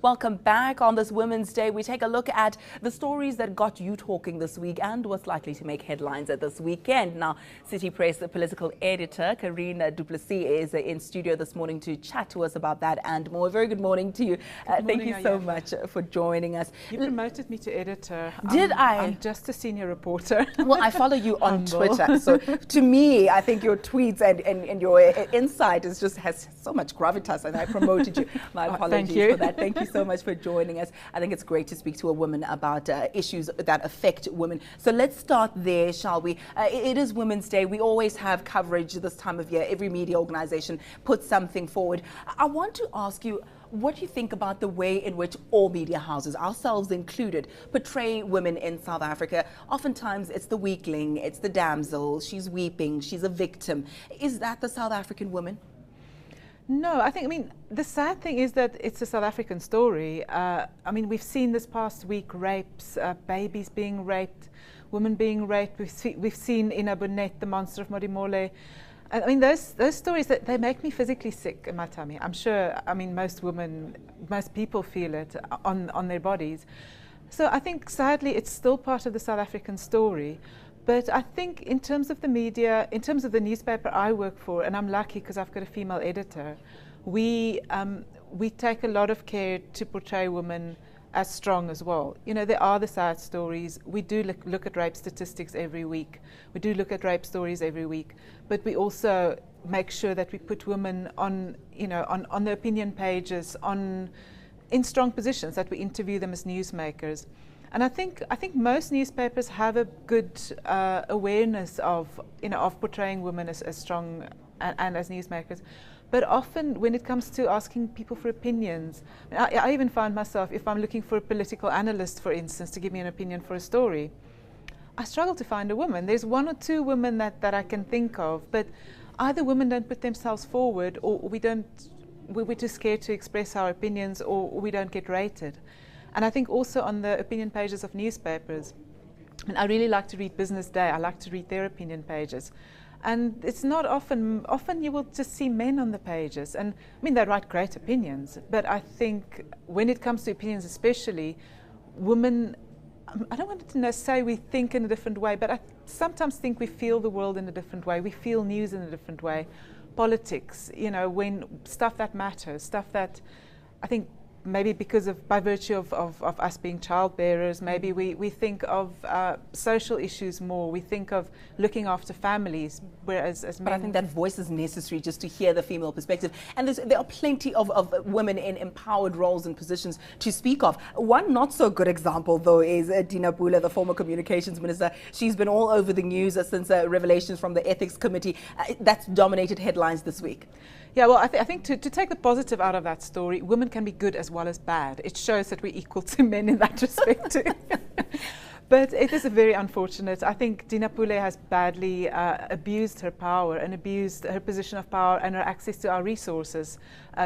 Welcome back. On this Women's Day, we take a look at the stories that got you talking this week and what's likely to make headlines at this weekend. Now, City Press political editor Carien du Plessis is in studio this morning to chat to us about that and more. Very good morning to you. Thank you so much for joining us. You promoted me to editor. Did I? I'm just a senior reporter. Well, I follow you on Twitter. So to me, I think your tweets and your insight has so much gravitas, and I promoted you. My apologies for that. Thank you so much for joining us. I think it's great to speak to a woman about issues that affect women. So let's start there, shall we? It is Women's Day. We always have coverage this time of year. Every media organization puts something forward. I want to ask you, what do you think about the way in which all media houses, ourselves included, portray women in South Africa? Oftentimes it's the weakling, it's the damsel, she's weeping, she's a victim. Is that the South African woman? No, I mean, the sad thing is that it's a South African story. I mean, we've seen this past week rapes, babies being raped, women being raped. We've seen Ina Bonet, the monster of Modimolle. I mean, those stories, that they make me physically sick in my tummy. I'm sure, I mean, most people feel it on their bodies. So I think, sadly, it's still part of the South African story. But I think in terms of the media, in terms of the newspaper I work for, and I'm lucky because I've got a female editor, we take a lot of care to portray women as strong as well. You know, there are the sad stories. We do look at rape statistics every week. We do look at rape stories every week. But we also make sure that we put women on, you know, on the opinion pages, in strong positions, that we interview them as newsmakers. And I think most newspapers have a good awareness of, you know, of portraying women as strong and as newsmakers. But often when it comes to asking people for opinions, I even find myself, if I'm looking for a political analyst, for instance, to give me an opinion for a story, I struggle to find a woman. There's one or two women that I can think of, but either women don't put themselves forward, or we're too scared to express our opinions, or we don't get rated. And I think also on the opinion pages of newspapers, and I really like to read Business Day, I like to read their opinion pages. And it's not often you will just see men on the pages. And I mean, they write great opinions, but I think when it comes to opinions especially, women, I don't want to say we think in a different way, but I sometimes think we feel the world in a different way. We feel news in a different way. Politics, you know, when stuff that matters, stuff that I think maybe by virtue of us being childbearers, maybe we think of social issues more. We think of looking after families, whereas as men. But I think that voice is necessary just to hear the female perspective. And there are plenty of women in empowered roles and positions to speak of. One not so good example, though, is Dinapulle, the former communications minister. She's been all over the news since revelations from the ethics committee. That's dominated headlines this week. Yeah, well, I think to take the positive out of that story, women can be good as well as bad. It shows that we're equal to men in that respect too. But it is very unfortunate. I think Dinapulle has badly abused her power and abused her position of power and her access to our resources,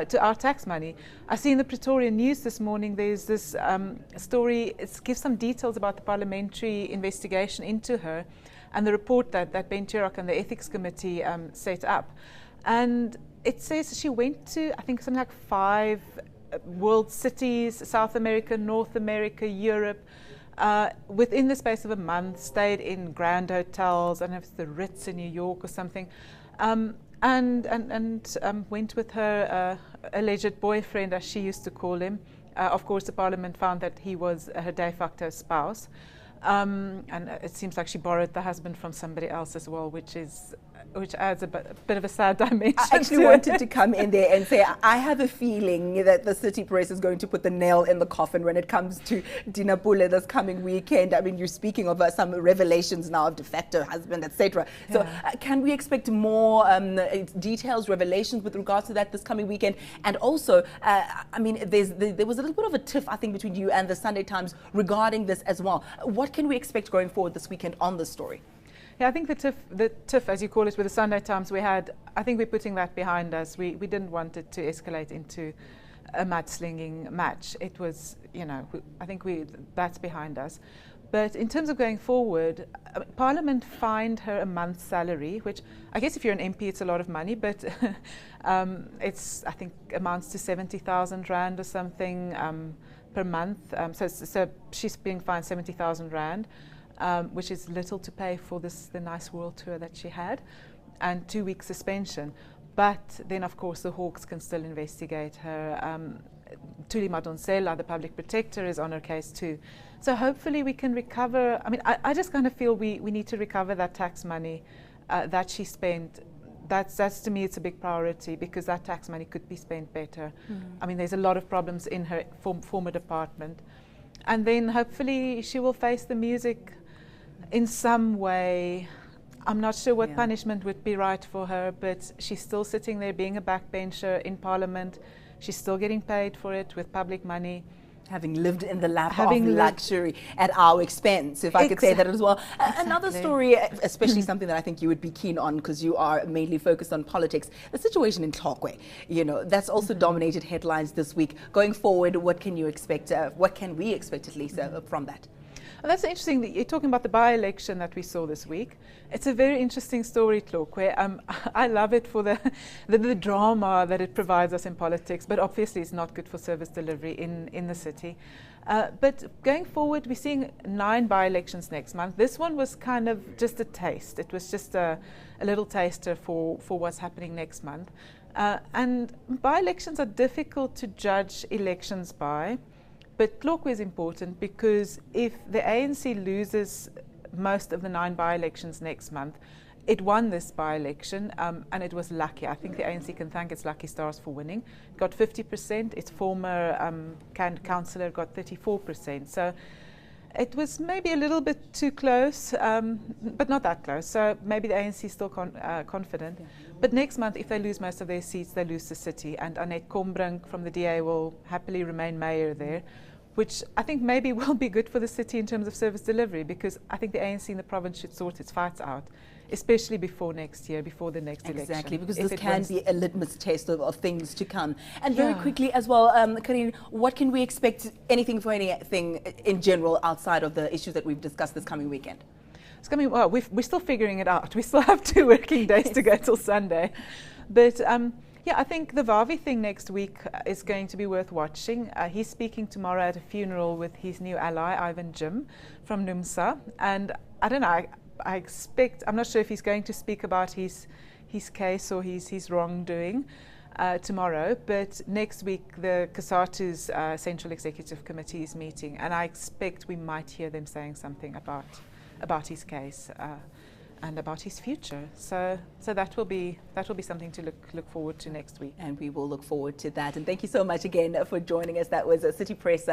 to our tax money. I see in the Pretoria News this morning there's this story. It gives some details about the parliamentary investigation into her and the report that Ben Turok and the ethics committee set up. And it says she went to, I think, something like 5 world cities, South America, North America, Europe, within the space of a month, stayed in grand hotels, I don't know if it's the Ritz in New York or something, and went with her alleged boyfriend, as she used to call him. Of course, the parliament found that he was her de facto spouse. And it seems like she borrowed the husband from somebody else as well, which adds a bit of a sad dimension. I actually wanted to come in there and say, I have a feeling that the City Press is going to put the nail in the coffin when it comes to Dinapulle this coming weekend. I mean, you're speaking of some revelations now of de facto husband, etc. Yeah. So can we expect more details, revelations with regards to that this coming weekend? And also, I mean, there was a little bit of a tiff, I think, between you and the Sunday Times regarding this as well. What can we expect going forward this weekend on this story? Yeah, I think the tiff, as you call it, with the Sunday Times, I think we're putting that behind us. We didn't want it to escalate into a mudslinging match. It was, you know, I think that's behind us. But in terms of going forward, Parliament fined her a month's salary, which I guess if you're an MP it's a lot of money, but it's, I think, amounts to 70,000 Rand or something per month. So she's being fined 70,000 Rand, which is little to pay for the nice world tour that she had, and 2 weeks suspension. But then, of course, the Hawks can still investigate her. Thuli Madonsela, the public protector, is on her case too. So hopefully we can recover. I mean, I just kind of feel we need to recover that tax money that she spent. That's to me, it's a big priority, because that tax money could be spent better. I mean, there's a lot of problems in her former department. And then hopefully she will face the music in some way. I'm not sure what punishment would be right for her, but she's still sitting there being a backbencher in Parliament. She's still getting paid for it with public money. Having lived in the lap of luxury at our expense, if I could say that as well. Exactly. Another story, especially something that I think you would be keen on, because you are mainly focused on politics, the situation in Tlokwe. You know, that's also dominated headlines this week. Going forward, what can you expect? What can we expect, at least, from that? Well, that's interesting that you're talking about the by-election that we saw this week. It's a very interesting story, Tlokwe. I love it for the drama that it provides us in politics, but obviously it's not good for service delivery in the city. But going forward, we're seeing 9 by-elections next month. This one was kind of just a taste. It was just a little taster for what's happening next month. And by-elections are difficult to judge elections by. But Tlokwe is important, because if the ANC loses most of the 9 by-elections next month, it won this by-election, and it was lucky. I think the ANC can thank its lucky stars for winning. It got 50%. Its former councillor got 34%. So it was maybe a little bit too close, but not that close. So maybe the ANC is still confident. Yeah. But next month, if they lose most of their seats, they lose the city. And Annette Kombrink from the DA will happily remain mayor there, which I think maybe will be good for the city in terms of service delivery, because I think the ANC in the province should sort its fights out, especially before next year, before the next election. Exactly, because this can be a litmus test of things to come. And very quickly as well, Carien, what can we expect, anything for anything in general, outside of the issues that we've discussed this coming weekend? It's coming, well, we're still figuring it out. We still have 2 working days to go till Sunday. But yeah, I think the Vavi thing next week is going to be worth watching. He's speaking tomorrow at a funeral with his new ally, Ivan Jim, from NUMSA. And I don't know, I expect, I'm not sure if he's going to speak about his case or his wrongdoing tomorrow, but next week the COSATU's Central Executive Committee is meeting, and I expect we might hear them saying something about his case and about his future. So that will be something to look forward to next week. And we will look forward to that. And thank you so much again for joining us. That was City Press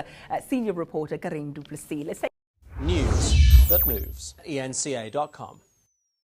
senior reporter Carien du Plessis. Let's take News that moves. eNCA.com.